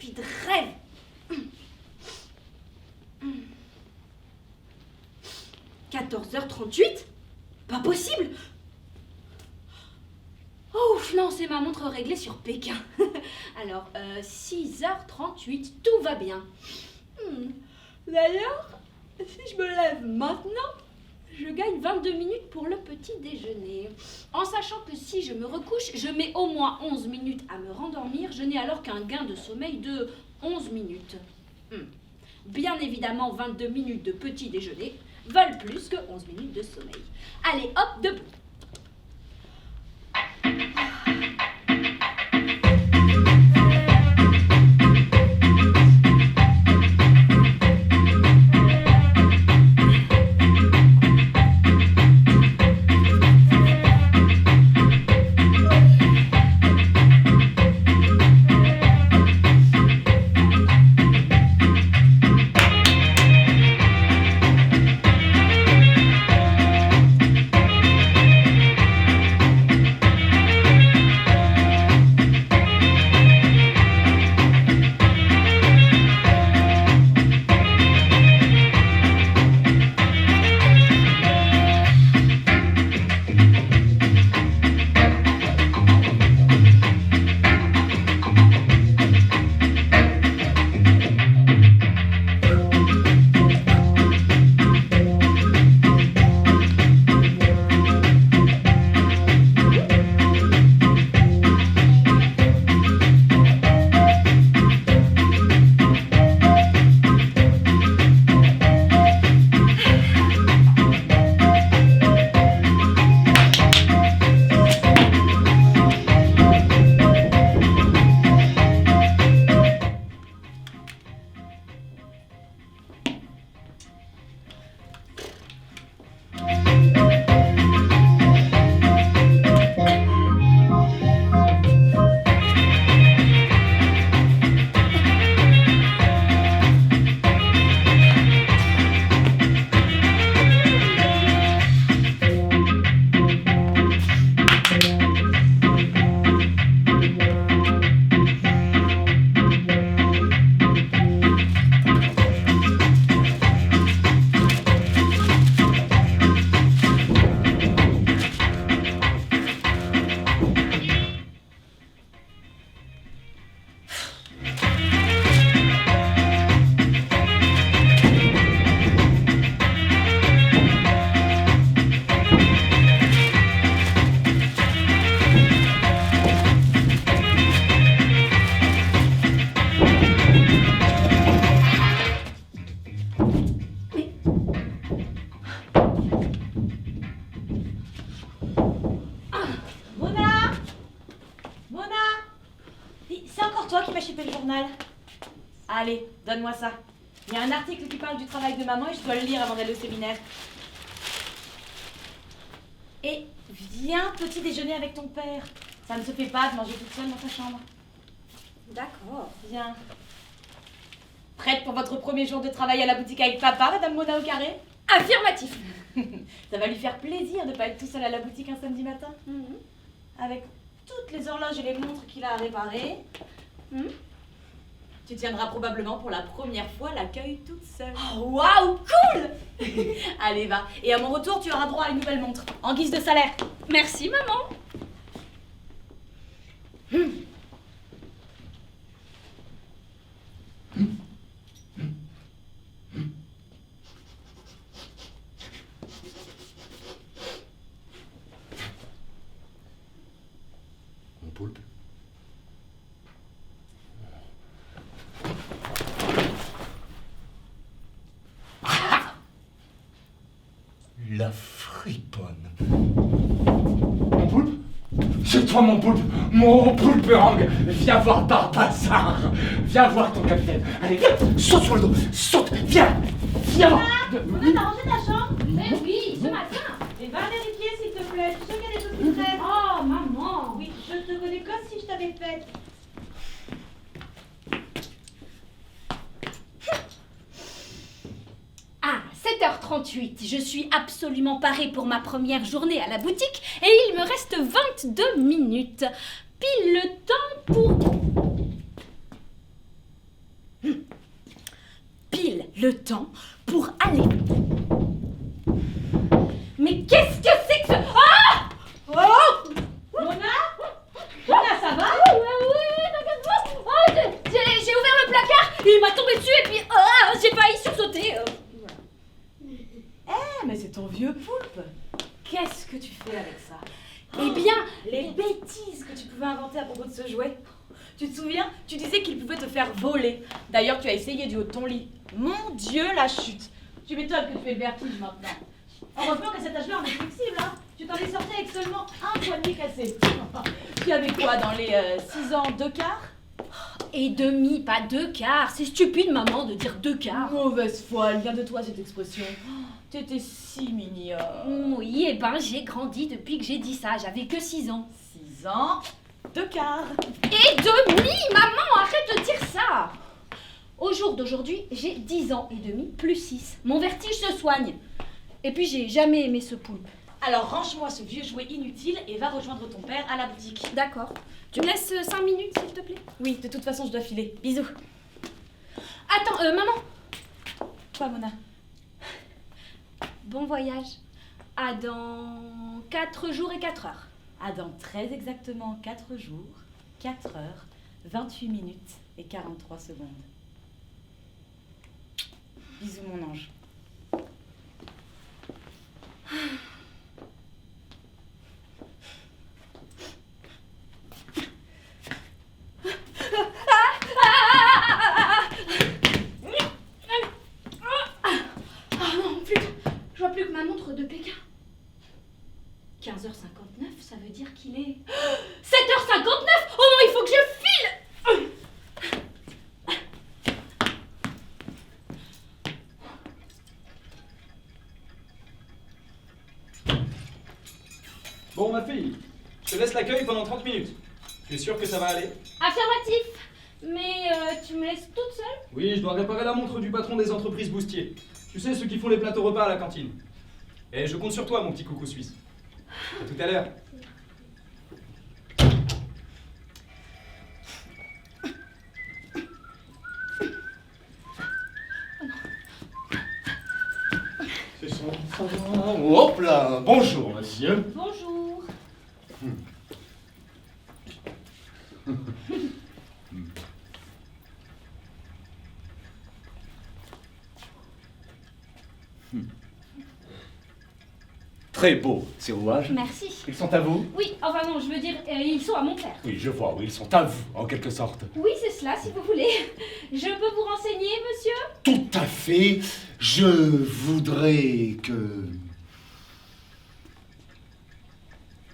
stupide rêve. 14h38 ? Pas possible. Oh, ouf, non, c'est ma montre réglée sur Pékin. Alors, 6h38, tout va bien. D'ailleurs, si je me lève maintenant, je gagne 22 minutes pour le petit déjeuner. En sachant que si je me recouche, je mets au moins 11 minutes à me rendormir, je n'ai alors qu'un gain de sommeil de 11 minutes. Bien évidemment, 22 minutes de petit déjeuner valent plus que 11 minutes de sommeil. Allez, hop, debout. Allez, donne-moi ça. Il y a un article qui parle du travail de maman et je dois le lire avant d'aller au séminaire. Et viens petit déjeuner avec ton père. Ça ne se fait pas de manger toute seule dans ta chambre. D'accord. Viens. Prête pour votre premier jour de travail à la boutique avec papa, Madame Mona au carré? Affirmatif. Ça va lui faire plaisir de ne pas être tout seul à la boutique un samedi matin. Avec toutes les horloges et les montres qu'il a à réparer. Tu tiendras probablement pour la première fois l'accueil toute seule. Oh, waouh, cool. Allez, va. Et à mon retour, tu auras droit à une nouvelle montre, en guise de salaire. Merci, maman. Mon poulpe. La friponne. Mon poulpe? C'est toi mon poulpe? Mon poulperang! Viens voir Barbazar! Viens voir ton capitaine! Allez, viens! Saute sur le dos! Saute! Viens! Viens! Mona, t'as rangé ta chambre? Mais oui, ce matin. Et va vérifier s'il te plaît. Je suis sûre qu'il y a des choses qui traînent. Oh, maman. Oui, je te connais comme si je t'avais fait. Ah, 7h38, je suis absolument parée pour ma première journée à la boutique et il me reste 22 minutes. Pile le temps pour... le temps pour aller. Mais qu'est-ce que c'est que ce... Ah! Oh! Mona, ça va? Oui, t'inquiète pas. Oh, j'ai ouvert le placard, il m'a tombé dessus et puis j'ai failli sursauter. Mais c'est ton vieux poulpe. Qu'est-ce que tu fais avec ça? Eh bien, Les bêtises que tu pouvais inventer à propos de ce jouet. Tu te souviens? Tu disais qu'il pouvait te faire voler. D'ailleurs, tu as essayé du haut de ton lit. Mon Dieu, la chute. Tu m'étonnes que tu fais le vertige maintenant. Heureusement qu'à cet âge-là, on est flexible, hein. Tu t'en es sorti avec seulement un poignet cassé. Tu avais quoi dans les 6 ans, 2 quarts? et demi, pas 2/4. C'est stupide, maman, de dire 2/4. Mauvaise foi, elle vient de toi cette expression. T'étais si mignonne. Oui, et ben j'ai grandi depuis que j'ai dit ça. J'avais que 6 ans. 6 ans, 2 quarts. Et demi, maman, arrête de dire ça. Au jour d'aujourd'hui, j'ai 10 ans et demi plus 6. Mon vertige se soigne. Et puis j'ai jamais aimé ce poulpe. Alors range-moi ce vieux jouet inutile et va rejoindre ton père à la boutique. D'accord. Tu me laisses 5 minutes, s'il te plaît? Oui, de toute façon, je dois filer. Bisous. Attends, maman. Quoi, Mona? Bon voyage. À dans 4 jours et 4 heures. À dans très exactement 4 jours, 4 heures, 28 minutes et 43 secondes. Bisous, mon ange. Je vois plus que ma montre de Pékin. 15h59, ça veut dire qu'il est 7h59. Oh non, il faut que je file. Bon, ma fille, je te laisse l'accueil pendant 30 minutes. Tu es sûre que ça va aller? Affirmatif. Mais tu me laisses toute seule? Oui, je dois réparer la montre du patron des entreprises Boustier. Tu sais, ceux qui font les plateaux repas à la cantine. Et je compte sur toi, mon petit coucou suisse. À tout à l'heure. C'est ça. Hop là. Bonjour, monsieur. Bonjour. Très beau, ces rouages. Merci. Ils sont à vous? Oui, enfin non, je veux dire, ils sont à mon père. Oui, je vois, oui, ils sont à vous, en quelque sorte. Oui, c'est cela, si vous voulez. Je peux vous renseigner, monsieur? Tout à fait. Je voudrais que...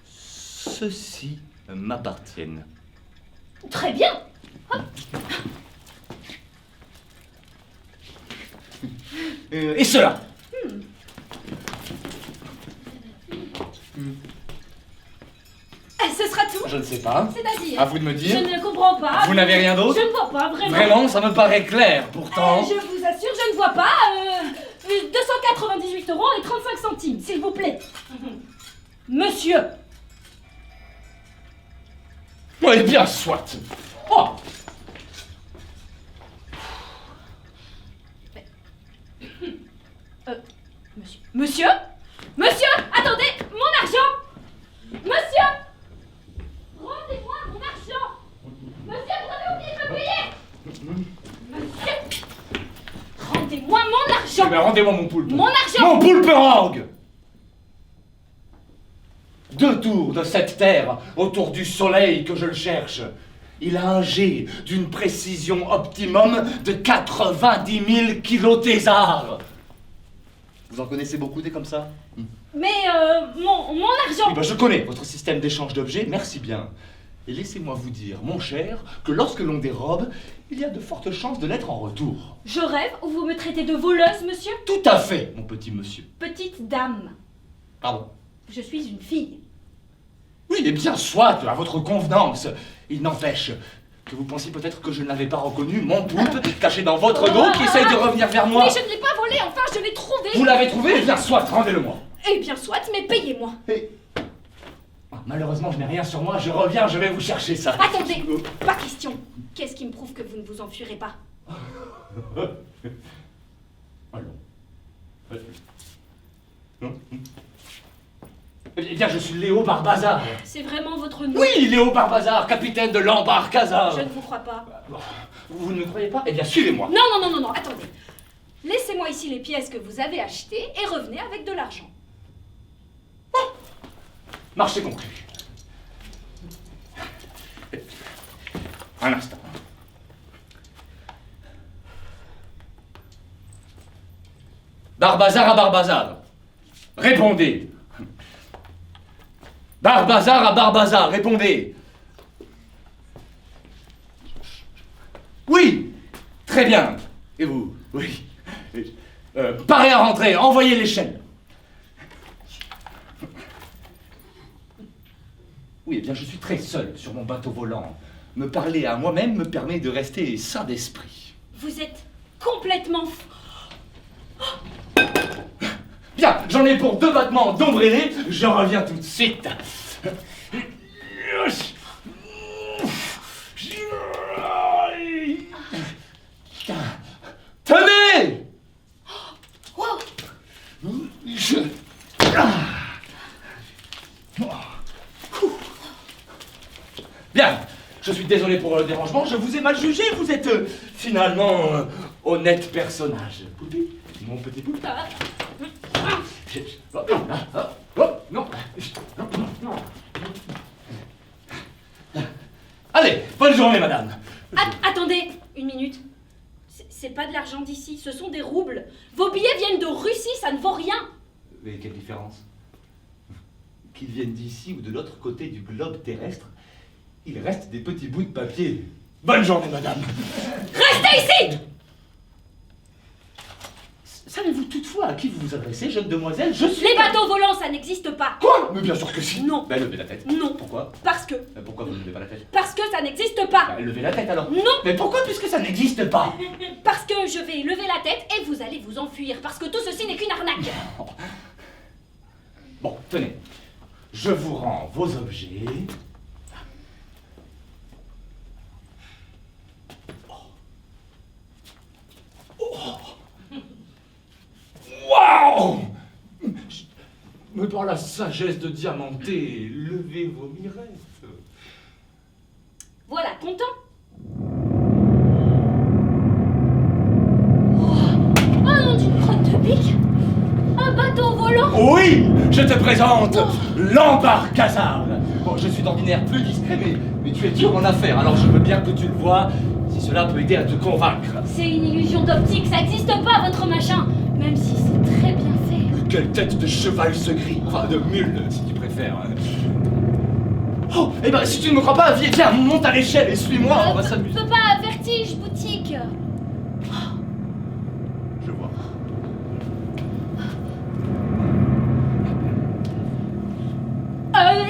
ceci m'appartienne. Très bien. Et cela. Ce sera tout? Je ne sais pas. C'est-à-dire? À vous de me Je dire. ne comprends pas. Vous n'avez rien d'autre? Je ne vois pas, vraiment. Vraiment, ça me paraît clair, pourtant. Je vous assure, je ne vois pas. 298 € et 35 centimes, s'il vous plaît. Monsieur. Eh bien, soit. Oh. Monsieur? Monsieur? Attendez, mon argent! Monsieur! Rendez-moi mon argent! Monsieur, vous avez oublié de me payer! Monsieur! Rendez-moi mon argent! Eh bien, rendez-moi mon poulpe. Mon argent! Mon poulperang! 2 tours de cette terre autour du soleil que je le cherche. Il a un jet d'une précision optimum de 90 000 kilotésards. Vous en connaissez beaucoup des comme ça? Mais mon argent! Oui, ben je connais votre système d'échange d'objets, merci bien. Et laissez-moi vous dire, mon cher, que lorsque l'on dérobe, il y a de fortes chances de l'être en retour. Je rêve ou vous me traitez de voleuse, monsieur? Tout à fait, mon petit monsieur. Petite dame, Pardon. je suis une fille. Oui, eh bien, soit, à votre convenance. Il n'empêche que vous pensiez peut-être que je ne l'avais pas reconnu, mon poulpe, caché dans votre dos, qui essaye de revenir vers moi. Mais je ne l'ai pas volé, enfin, je l'ai trouvé! Vous l'avez trouvé? Eh bien, soit, rendez-le-moi. Eh bien, soit, mais payez-moi! Et... Ah, malheureusement, je n'ai rien sur moi, je reviens, je vais vous chercher ça. Attendez, pas question. Qu'est-ce qui me prouve que vous ne vous enfuirez pas? Oh non. Non. Eh bien, je suis Léo Barbazar. C'est vraiment votre nom? Oui, Léo Barbazar, capitaine de l'embarcazar. Je ne vous crois pas. Vous ne me croyez pas? Eh bien, suivez-moi. Non, attendez. Laissez-moi ici les pièces que vous avez achetées et revenez avec de l'argent. Marché conclu. Un instant. Barbazar à Barbazar. Répondez. Barbazar à Barbazar. Répondez. Oui. Très bien. Et vous? Oui. Parez à rentrer. Envoyez l'échelle. Oui, eh bien, je suis très seul sur mon bateau volant. Me parler à moi-même me permet de rester sain d'esprit. Vous êtes complètement Bien, j'en ai pour 2 battements d'ombrellé, je reviens tout de suite. Tenez! Bien, je suis désolé pour le dérangement, je vous ai mal jugé, vous êtes finalement honnête personnage. Poupée, mon petit poupée. Non. Allez, bonne journée, madame. Attendez, une minute. C'est pas de l'argent d'ici, ce sont des roubles. Vos billets viennent de Russie, ça ne vaut rien. Mais quelle différence? Qu'ils viennent d'ici ou de l'autre côté du globe terrestre, il reste des petits bouts de papier. Bonne journée, madame. Restez ici! Savez-vous toutefois à qui vous vous adressez, jeune demoiselle? Je suis... Les bateaux volants, ça n'existe pas. Quoi? Mais bien sûr que si. Non. Ben, levez la tête. Non. Pourquoi? Parce que Pourquoi vous ne levez pas la tête? Parce que ça n'existe pas. Ben, levez la tête alors. Non. Mais pourquoi, puisque ça n'existe pas? Parce que je vais lever la tête et vous allez vous enfuir. Parce que tout ceci n'est qu'une arnaque. Bon, tenez. Je vous rends vos objets. Waouh! Mais par la sagesse de Diamanté, levez vos mirettes. Voilà, content? Oh non, d'une crotte de bique? Un bateau volant? Oui, je te présente l'embarcazar. Bon, je suis d'ordinaire plus discret, mais tu es dur en affaires, alors je veux bien que tu le vois, si cela peut aider à te convaincre. C'est une illusion d'optique, ça n'existe pas votre machin. Même si c'est très bien fait. Mais quelle tête de cheval ce gris, enfin de mule, si tu préfères. Oh, eh ben si tu ne me crois pas, viens, monte à l'échelle et suis-moi, on va s'amuser. Peux pas, vertige, boutique. Je vois.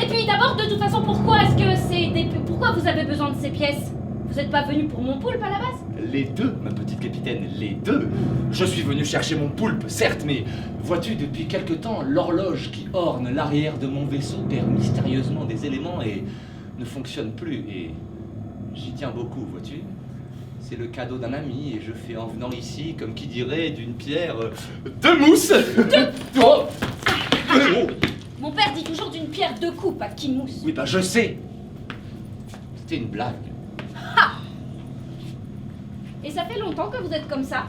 Et puis d'abord, de toute façon, pourquoi est-ce que c'est des... Pourquoi vous avez besoin de ces pièces? Vous n'êtes pas venu pour mon poulpe à la base? Les deux, ma petite capitaine, les deux. Je suis venu chercher mon poulpe, certes, mais vois-tu, depuis quelque temps, l'horloge qui orne l'arrière de mon vaisseau perd mystérieusement des éléments et ne fonctionne plus. Et j'y tiens beaucoup, vois-tu. C'est le cadeau d'un ami et je fais en venant ici, comme qui dirait, d'une pierre deux mousses. Oh. Mon père dit toujours d'une pierre deux coups, pas qui mousse. Oui, bah je sais. C'était une blague. Et ça fait longtemps que vous êtes comme ça?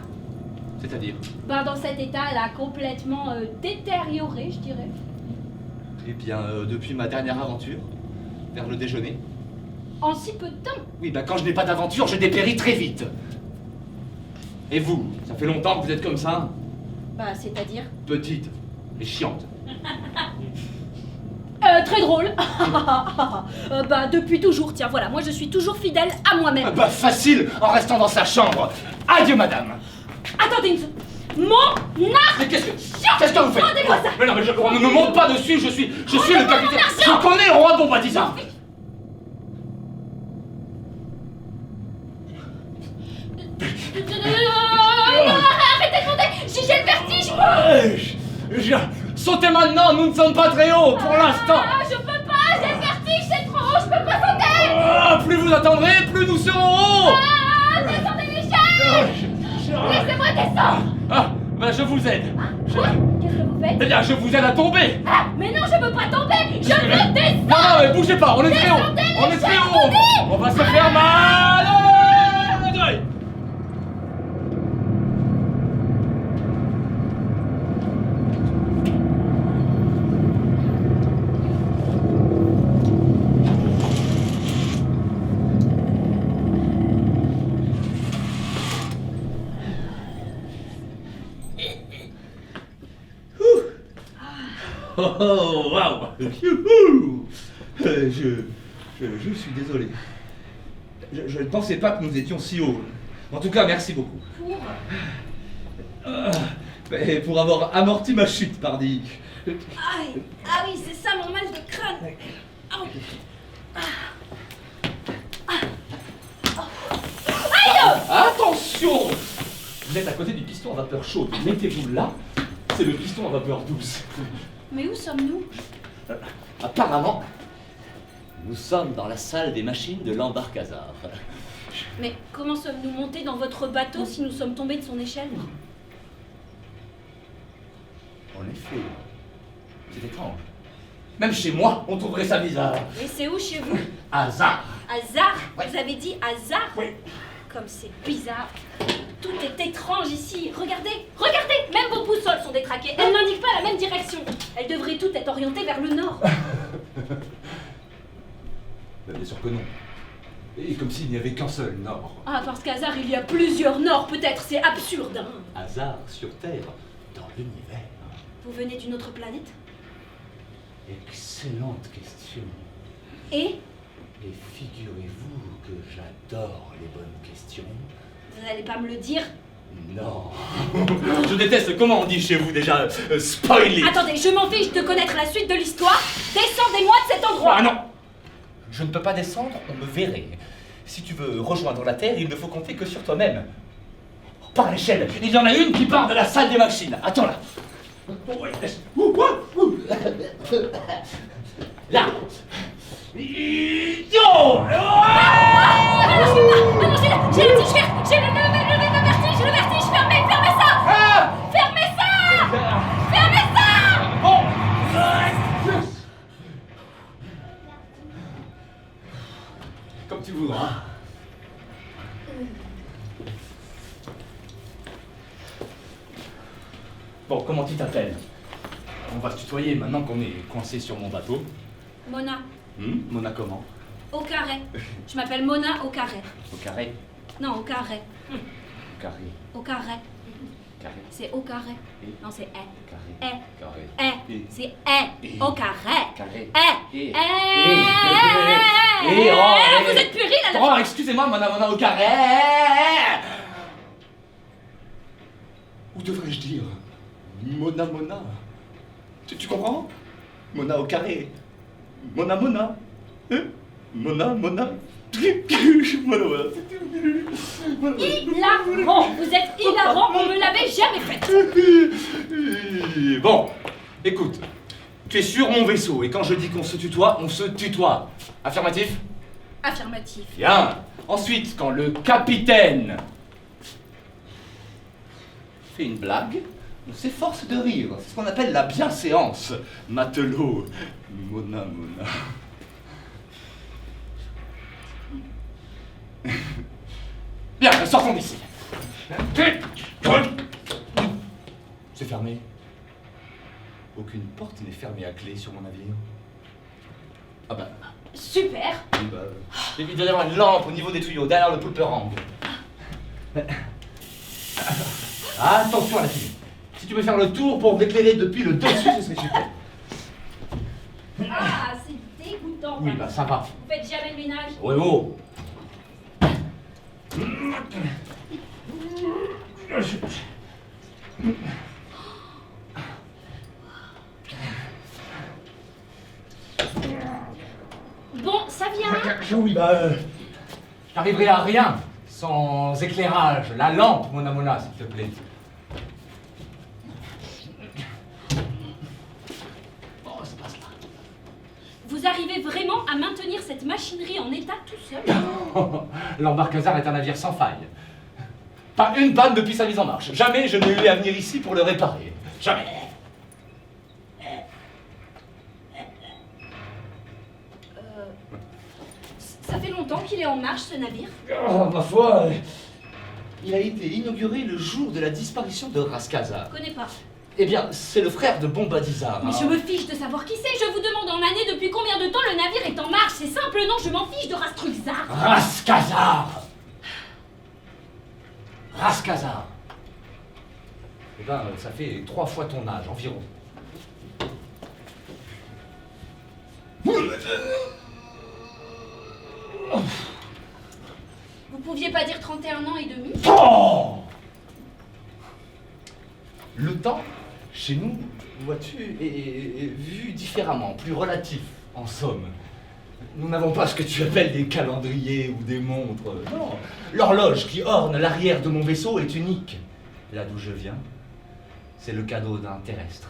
C'est-à-dire? Ben dans cet état là, complètement détérioré, je dirais. Eh bien, depuis ma dernière aventure, vers le déjeuner. En si peu de temps? Oui, bah quand je n'ai pas d'aventure, je dépéris très vite. Et vous, ça fait longtemps que vous êtes comme ça? Bah c'est-à-dire? Petite et chiante. Très drôle. Bah depuis toujours, tiens voilà, moi je suis toujours fidèle à moi-même. Bah facile, en restant dans sa chambre. Adieu, madame. Attendez une seconde. Mon arc. Mais qu'est-ce que vous faites? Rendez-moi ça. Mais non, mais on ne me monte pas dessus, je suis le capitaine. Je connais le roi Bombadisa. Arrêtez de monter. J'ai le vertige. Sautez maintenant, nous ne sommes pas très haut pour l'instant. Je peux pas, j'ai le vertige, c'est trop haut, je peux pas sauter. Plus vous attendrez, plus nous serons hauts. Descendez l'échelle. Laissez-moi descendre. Ben, je vous aide. Quoi? Qu'est-ce que vous faites? Eh bien, je vous aide à tomber. Mais non, je veux pas tomber! Je veux descendre! Non, non, mais bougez pas, on est très haut. On est très haut. On va se faire mal. Allez. Oh, oh, waouh! Youhou! Je suis désolé. Je ne pensais pas que nous étions si haut. En tout cas, merci beaucoup. Mais pour avoir amorti ma chute, pardi. Aïe. Ah oui, c'est ça mon mal de crâne. Ah oui. Attention! Vous êtes à côté du piston à vapeur chaude. Mettez-vous là. C'est le piston à vapeur douce. Mais où sommes-nous? Apparemment, nous sommes dans la salle des machines de l'embarcazar. Mais comment sommes-nous montés dans votre bateau si nous sommes tombés de son échelle? En effet, c'est étrange. Même chez moi, on trouverait ça bizarre. Et c'est où chez vous? Hasard. Hasard? Ouais. Vous avez dit hasard? Oui. Comme c'est bizarre. Tout est étrange ici. Regardez, regardez, même vos boussoles sont détraquées. Elles n'indiquent pas la même direction. Elles devraient toutes être orientées vers le nord. Bien sûr que non. Et comme s'il n'y avait qu'un seul nord. Ah, parce qu'hasard, il y a plusieurs nords, peut-être. C'est absurde, hein. Hasard sur Terre, dans l'univers. Vous venez d'une autre planète? Excellente question. Et Et figurez-vous que j'adore les bonnes questions. vous n'allez pas me le dire? Non. Je déteste comment on dit chez vous déjà spoiler. Attendez, je m'en fiche de connaître la suite de l'histoire. Descendez-moi de cet endroit. Ah non. Je ne peux pas descendre, on me verrait. Si tu veux rejoindre la Terre, il ne faut compter que sur toi-même. Par l'échelle, il y en a une qui part de la salle des machines. Attends là. Là. Yo. J'ai le vertige, le vertige, fermez ça. Fermez ça. Bon. Comme tu voudras. Bon, comment tu t'appelles? On va se tutoyer maintenant qu'on est coincé sur mon bateau. Mona, Mona comment? au carré. Je m'appelle Mona au carré. Au carré. Non, au carré. Au carré. Au carré. Carré. C'est au carré. Et. Non, c'est est. Carré. Est. Carré. Est. C'est est. Au carré. Carré. Est. Et. Vous êtes puéril à la Oh, excusez-moi, Mona au carré. Ou devrais-je dire Mona. Tu comprends? Mona au carré. Mona. Hein? Mona. Voilà. hilarant. Vous êtes hilarant, on me l'avait jamais fait. Bon, écoute, tu es sur mon vaisseau et quand je dis qu'on se tutoie, on se tutoie. Affirmatif? Affirmatif. Bien. Ensuite, quand le capitaine fait une blague, on s'efforce de rire. C'est ce qu'on appelle la bienséance. Matelot. Mona. Bien, sortons d'ici. C'est fermé. Aucune porte n'est fermée à clé sur mon navire. Ah bah, Super. oui, bah, il doit y avoir une lampe au niveau des tuyaux, derrière le poulperang. Attention à la fille. Si tu veux faire le tour pour m'éclairer depuis le dessus, ce serait super. Ah, c'est dégoûtant. Oui, bah ça va. Vous faites jamais le ménage. Ouais, oh. Bon, ça vient. Oui, bah, j'arriverai à rien sans éclairage. La lampe, Mona, s'il te plaît. Oh, ça passe là. Vous arrivez vraiment à maintenir cette machinerie en état tout seul? L'embarcazar est un navire sans faille. Pas une panne depuis sa mise en marche. Jamais je n'ai eu à venir ici pour le réparer. Jamais. Ça fait longtemps qu'il est en marche, ce navire. Oh, ma foi, il a été inauguré le jour de la disparition de Rascaza. Je connais pas. Eh bien, c'est le frère de Bombadizar. Mais je me fiche de savoir qui c'est. Je vous demande en année depuis combien de temps le navire est en marche. C'est simple, non, je m'en fiche de Rastruzar. Rascazar. Rascazar. Eh ben, ça fait 3 fois ton âge, environ. Vous pouviez pas dire 31 ans et demi? Oh! Le temps, chez nous, vois-tu, est vu différemment, plus relatif, en somme. Nous n'avons pas ce que tu appelles des calendriers ou des montres. Non, l'horloge qui orne l'arrière de mon vaisseau est unique. Là d'où je viens, c'est le cadeau d'un terrestre,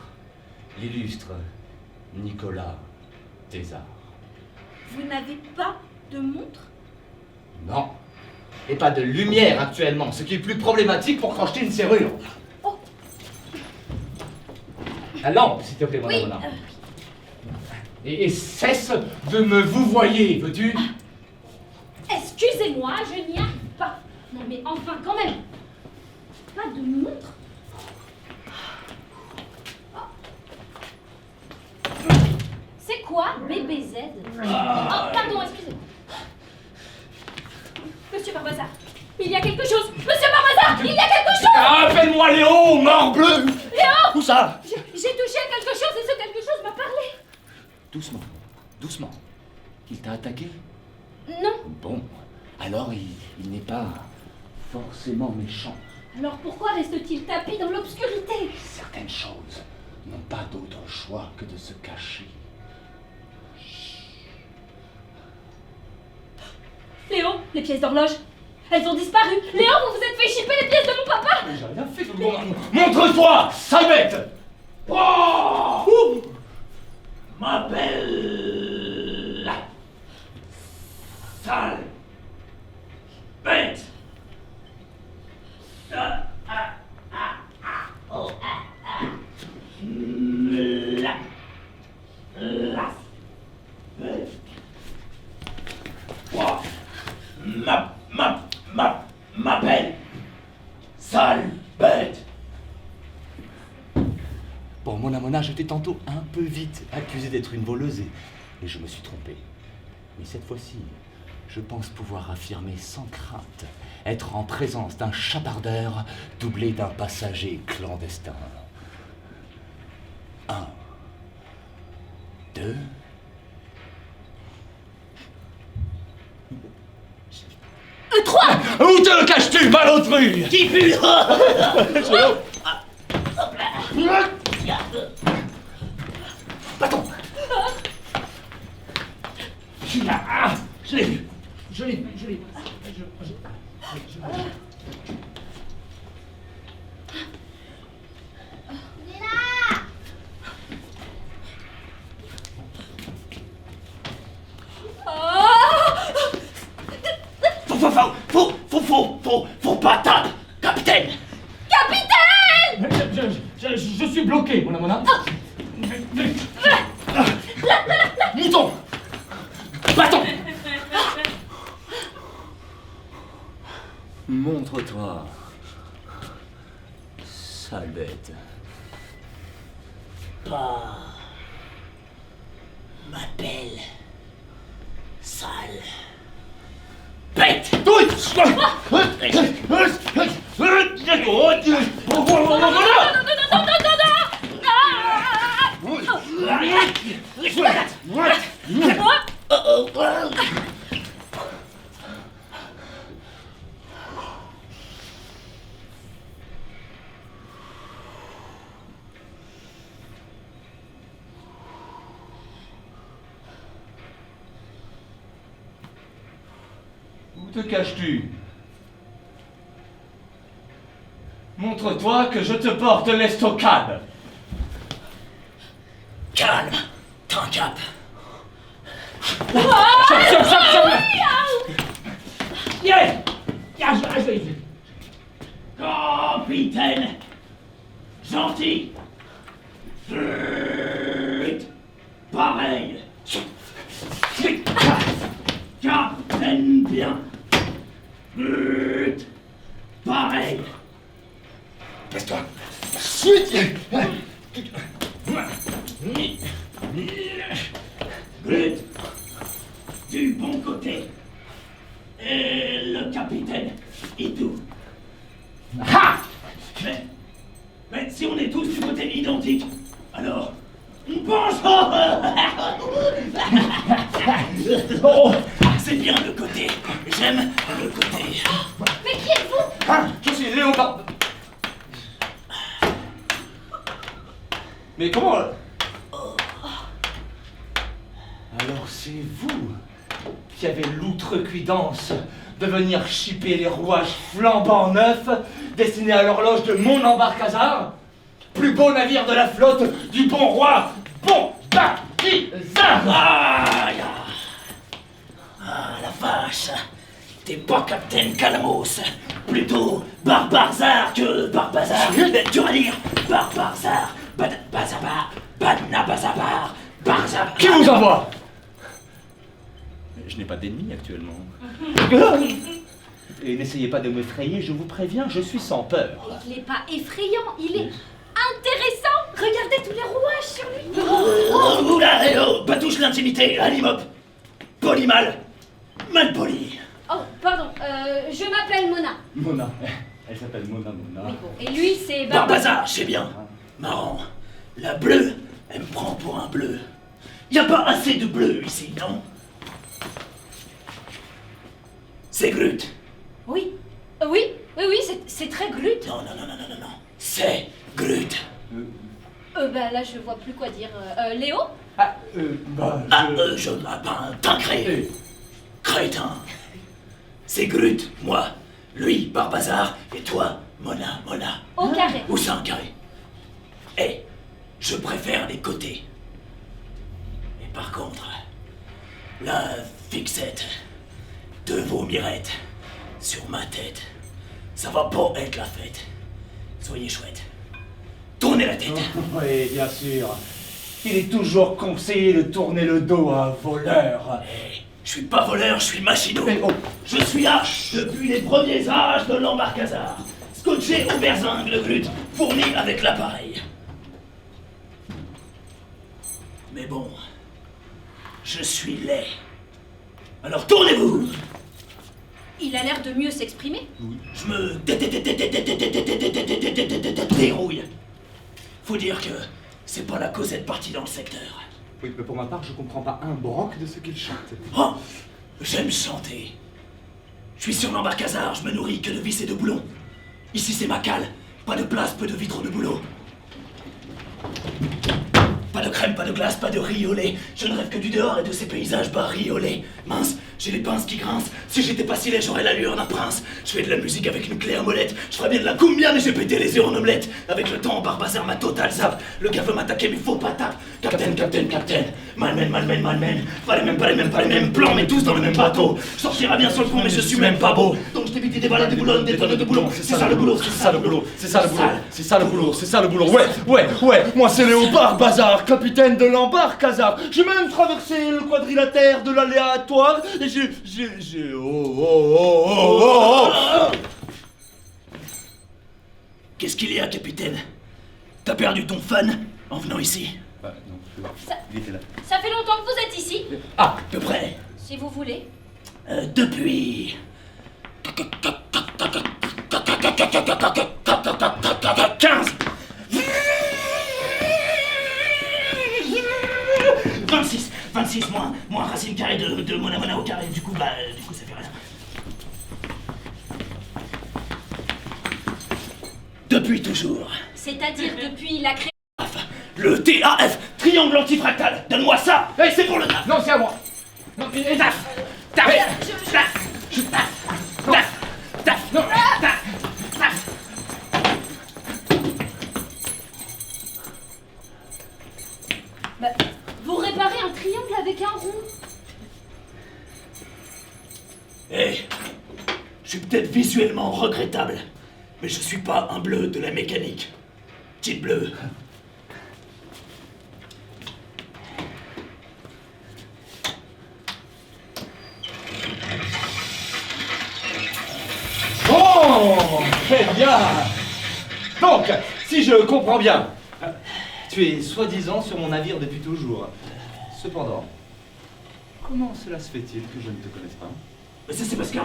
l'illustre Nicolas Thésard. Vous n'avez pas de montre? Non, et pas de lumière actuellement, ce qui est plus problématique pour crocheter une serrure. Oh. La lampe, s'il te plaît, mon Oui. amour. Et cesse de me vouvoyer, veux-tu? Excusez-moi, je n'y arrive pas. Non mais enfin, quand même. Pas de montre? Oh. C'est quoi BBZ? Oh, pardon, excusez-moi. Monsieur Barbazar, il y a quelque chose. Monsieur Barbazar, il y a quelque chose. Appelle-moi Léo, morbleu! Léo, Où ça? j'ai touché à quelque chose et ce quelque chose m'a parlé. Doucement, doucement. Il t'a attaqué? Non. Bon, alors il n'est pas forcément méchant. Alors pourquoi reste-t-il tapis dans l'obscurité? Certaines choses n'ont pas d'autre choix que de se cacher. Léo, les pièces d'horloge, elles ont disparu. Léo, vous vous êtes fait chipper les pièces de mon papa. J'ai rien fait de bon. Montre-toi, sale bête! Oh! Ma belle sale bête! Ma belle sale bête! Bon, Mona Mona, j'étais tantôt un peu vite accusé d'être une voleuse et je me suis trompé. Mais cette fois-ci, je pense pouvoir affirmer sans crainte être en présence d'un chapardeur doublé d'un passager clandestin. 1, 2... Trois. Où te caches-tu, malotru? Qui pue? Bâton! Je l'ai vu. Faut pas taper, capitaine! Capitaine! Je suis bloqué, mon amour. Mouton! Bâton! Montre-toi, sale bête. Pas ma belle sale Bête! Où te caches-tu? Montre-toi que je te porte l'estocade. calme, t'en cap. Capitaine. Gentil. Flûte. Pareil. Capitaine bien. Flûte. Pareil. Casse-toi. Suite. Glut. Du bon côté. Et le capitaine. Et tout. Ha! Mais si on est tous du côté identique, alors on pense. Oh! C'est bien le côté. J'aime le côté. Mais qui êtes-vous? Hein? Je suis Léopard. Mais comment... Alors c'est vous qui avez l'outrecuidance de venir chipper les rouages flambants neufs destinés à l'horloge de mon embarcazar, plus beau navire de la flotte du bon roi Bombardizar. La vache. T'es pas Capitaine Calamos. Plutôt Barbarzar que Barbazar. Tu vas dire Barbarzar. Bazabar. Badnabazabar. Barzabar. Qui vous envoie? Je n'ai pas d'ennemis actuellement. Et n'essayez pas de m'effrayer, je vous préviens, je suis sans peur. Il n'est pas effrayant, il est intéressant. Regardez tous les rouages sur lui. Oula, pas touche l'intimité, Alimop. Poli mal. Mal poli. Oh, pardon, je m'appelle Mona. Mona. Elle s'appelle Mona. Oui, bon. Et lui, c'est Barbazar, je sais bien. Marrant. La bleue, elle me prend pour un bleu. Y a pas assez de bleu ici, non? C'est Glut. Oui, c'est très Glut. Non. C'est Glut. Bah là, je vois plus quoi dire. Léo? Tincré. Crétin. C'est Glut, moi. Lui, Barbazar, et toi, Mona. Au carré. Où c'est un carré? Eh, je préfère les côtés. Et par contre, la fixette de vos mirettes sur ma tête, ça va pas être la fête. Soyez chouette. Tournez la tête. Oui, bien sûr. Il est toujours conseillé de tourner le dos à un voleur. Eh, je suis pas voleur, je suis machinot. Mais oh. Je suis là depuis les premiers âges de l'embarcazar. Scotché au berzingue le Glut, fourni avec l'appareil. Mais bon, je suis laid. Alors tournez-vous. Il a l'air de mieux s'exprimer. Je me dérouille. Faut dire que c'est pas la Cosette partie dans le secteur. Oui, mais pour ma part, je comprends pas un broc de ce qu'il chante. Oh, j'aime chanter. Je suis sur l'embarcazar, je me nourris que de vis et de boulons. Ici c'est ma cale, pas de place, peu de vitres de boulot. Pas de crème, pas de glace, pas de riz au lait. Je ne rêve que du dehors et de ces paysages bariolés. Mince, j'ai les pinces qui grincent. Si j'étais pas si laid, j'aurais l'allure d'un prince. Je fais de la musique avec une clé à molette. Je ferais bien de la cumbia, mais j'ai pété les œufs en omelette. Avec le temps, Barbazar m'a total zap. Le gars veut m'attaquer, mais faut pas tape. Captain. Malmen. Pas les mêmes plans, mais tous dans le même bateau. Je sortirai bien sur le pont, mais je suis même pas beau. Donc je t'évite des balades, des boulons, des tonnes de boulons. C'est ça le boulot. Ouais, moi c'est Léopard Bazar, capitaine de l'embarcazar. J'ai même traversé le quadrilatère de l'aléatoire et j'ai... Qu'est-ce qu'il y a, capitaine? T'as perdu ton fan en venant ici? Non, il était là. Ça fait longtemps que vous êtes ici, À peu près. si vous voulez. Depuis... 15 26 moins racine carrée de Mona au carré, du coup ça fait rien. Depuis toujours. C'est-à-dire depuis la création. Le TAF, triangle antifractal, donne-moi ça, et c'est pour le taf. Non, c'est à moi. Non, et taf. Bah, vous réparez un triangle avec un rond. Eh, je suis peut-être visuellement regrettable, Mais je suis pas un bleu de la mécanique. Petite bleue. Bon, très bien. Donc, si je comprends bien, tu es soi-disant sur mon navire depuis toujours. Cependant, comment cela se fait-il que je ne te connaisse pas? Mais ça, c'est parce que... Je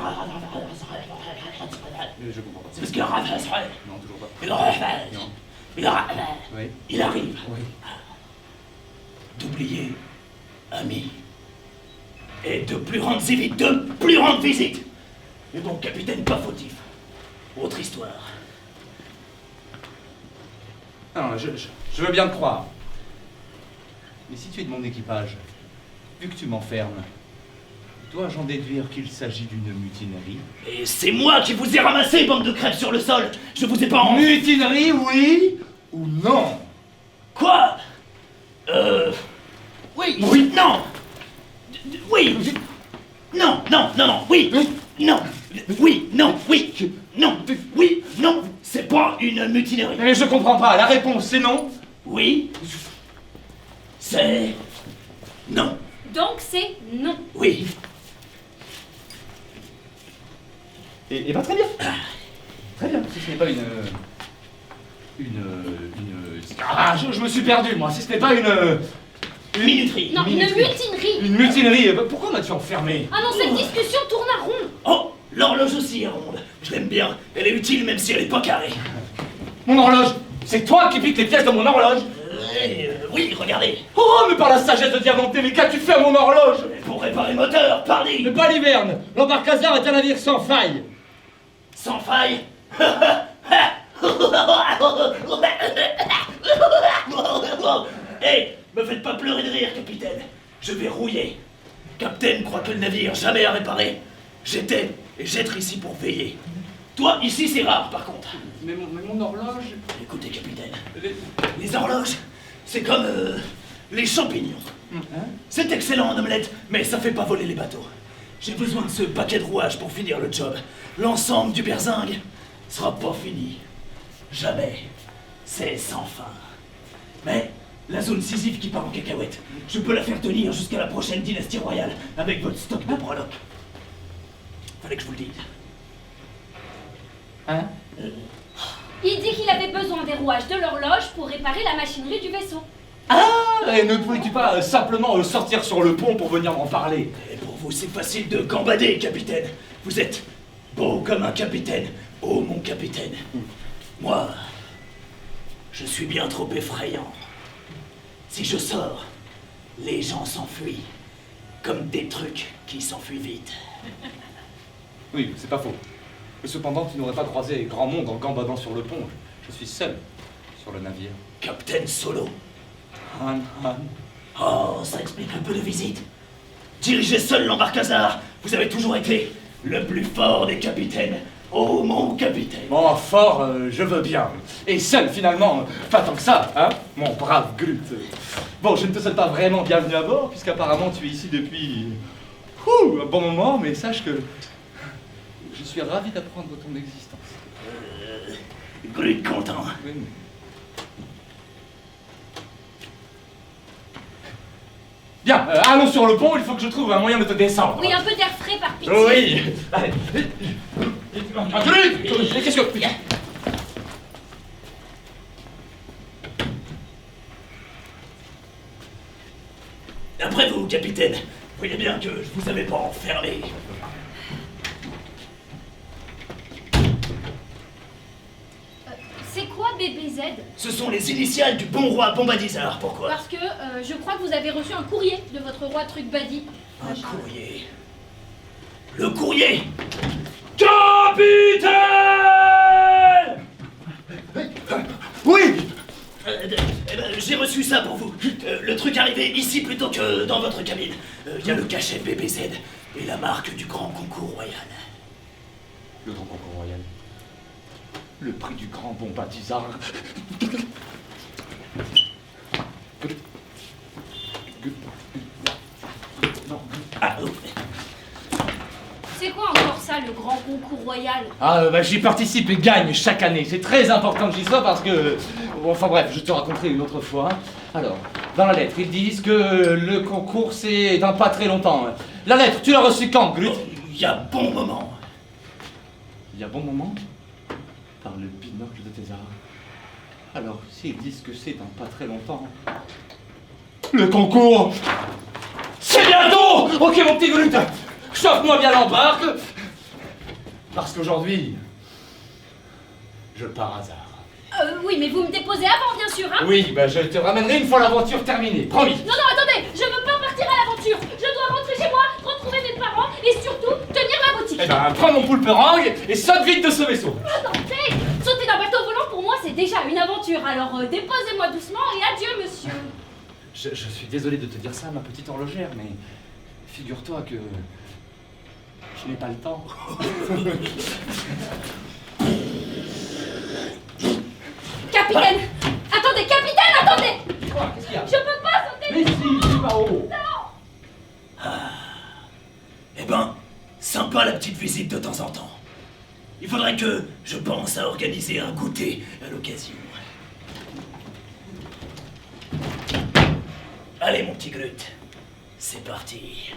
comprends pas. C'est parce que... Non, toujours pas. Oui. Il arrive Oui. d'oublier, ami, et de plus grandes visites. Mais bon, capitaine, pas fautif. Autre histoire. Non, je veux bien te croire. Mais si tu es de mon équipage, vu que tu m'enfermes, dois-je en déduire qu'il s'agit d'une mutinerie? Et c'est moi qui vous ai ramassé, bande de crêpes sur le sol. Je vous ai pas en... Mutinerie, oui ou non? Quoi? Oui. Oui. Non. Oui. Non, non, non, non, oui. Non. Oui, non, oui. Non. Oui, non. C'est pas une mutinerie. Mais je comprends pas, la réponse c'est non? Oui. C'est... Non. Donc c'est non. Oui. Et bah très bien. Très bien, si ce n'est pas une... Ah, je me suis perdu moi, si ce n'est pas une Minuterie. Non, une mutinerie. Une mutinerie, pourquoi m'as-tu enfermé? Ah non, cette discussion tourne à rond. Oh, l'horloge aussi est ronde. Je l'aime bien. Elle est utile même si elle est pas carrée. Mon horloge! C'est toi qui piques les pièces de mon horloge! Oui, regardez. Oh, mais par la sagesse de Diamanté, mais qu'as-tu fait à mon horloge? Pour réparer le moteur, parlez. Mais pas l'hiverne! L'embarcadère est un navire sans faille! Sans faille. Hé, me faites pas pleurer de rire, capitaine. Je vais rouiller. Capitaine croit que le navire jamais à réparer. J'étais et j'être ici pour veiller. Toi, ici, c'est rare, par contre. Mais mon horloge... Écoutez, capitaine, les horloges, c'est comme les champignons. C'est excellent en omelette, mais ça fait pas voler les bateaux. J'ai besoin de ce paquet de rouages pour finir le job. L'ensemble du berzingue sera pas fini. Jamais. C'est sans fin. Mais la zone Sisyphe qui part en cacahuète, je peux la faire tenir jusqu'à la prochaine dynastie royale avec votre stock de breloques. Fallait que je vous le dise. Hein? Il dit qu'il avait besoin des rouages de l'horloge pour réparer la machinerie du vaisseau. Ah! Et ne pouvais-tu pas simplement sortir sur le pont pour venir m'en parler? Et pour vous, c'est facile de gambader, capitaine. Vous êtes beau comme un capitaine. Oh, mon capitaine. Moi, je suis bien trop effrayant. Si je sors, les gens s'enfuient. Comme des trucs qui s'enfuient vite. Oui, c'est pas faux. Mais cependant, tu n'aurais pas croisé grand monde en gambadant sur le pont. Je suis seul sur le navire. Capitaine Solo. Han, Han. Oh, ça explique un peu de visite. Dirigez seul l'embarcadère. Vous avez toujours été le plus fort des capitaines. Oh, mon capitaine. Bon, fort, je veux bien. Et seul, finalement, pas tant que ça, hein, mon brave Glut. Bon, je ne te souhaite pas vraiment bienvenue à bord, puisqu'apparemment tu es ici depuis... un bon moment, mais sache que... je suis ravi d'apprendre ton existence. Glut content. Oui, mais... Bien, allons sur le pont, il faut que je trouve un moyen de te descendre. Oui, un peu d'air frais par pitié. Oui. Allez. Glut, qu'est-ce que... Après vous, capitaine, voyez bien que je vous avais pas enfermé. C'est quoi BBZ? Ce sont les initiales du bon roi Bombadizar, pourquoi? Parce que je crois que vous avez reçu un courrier de votre roi Trucbadi. Un courrier. Le courrier. Capitaine! Oui. J'ai reçu ça pour vous. Le truc arrivé ici plutôt que dans votre cabine. Il y a le cachet BBZ et la marque du grand concours royal. Le grand concours royal. Le prix du grand Bombadizar. Ah, oh. C'est quoi encore ça, le grand concours royal? Ah, bah j'y participe et gagne chaque année. C'est très important que j'y sois parce que... Enfin bref, je te raconterai une autre fois. Alors, dans la lettre, ils disent que le concours c'est dans pas très longtemps. La lettre, tu l'as reçue quand, Grut? Il y a bon moment. Il y a bon moment? Par le binocle de Thésard. Alors, s'ils disent que c'est dans pas très longtemps... Le concours, c'est bientôt! Ok, mon petit Grut, chauffe-moi bien l'embarque. Parce qu'aujourd'hui, je pars hasard. Oui, mais vous me déposez avant, bien sûr, hein? Oui, bah je te ramènerai une fois l'aventure terminée, promis. Non, non, attendez, je veux pas partir à l'aventure. Je dois rentrer chez moi, retrouver mes parents et surtout tenir la boutique. Eh ben, prends mon poulperang et saute vite de ce vaisseau. Attendez, sauter d'un bateau volant pour moi c'est déjà une aventure. Alors déposez-moi doucement et adieu, monsieur. Je suis désolé de te dire ça, ma petite horlogère, mais figure-toi que je n'ai pas le temps. Capitaine! Attendez, capitaine, attendez! Quoi? Qu'est-ce qu'il y a? Je peux pas sauter! Mais si, c'est pas haut. Eh ben, sympa la petite visite de temps en temps. Il faudrait que je pense à organiser un goûter à l'occasion. Allez mon petit Grut, c'est parti.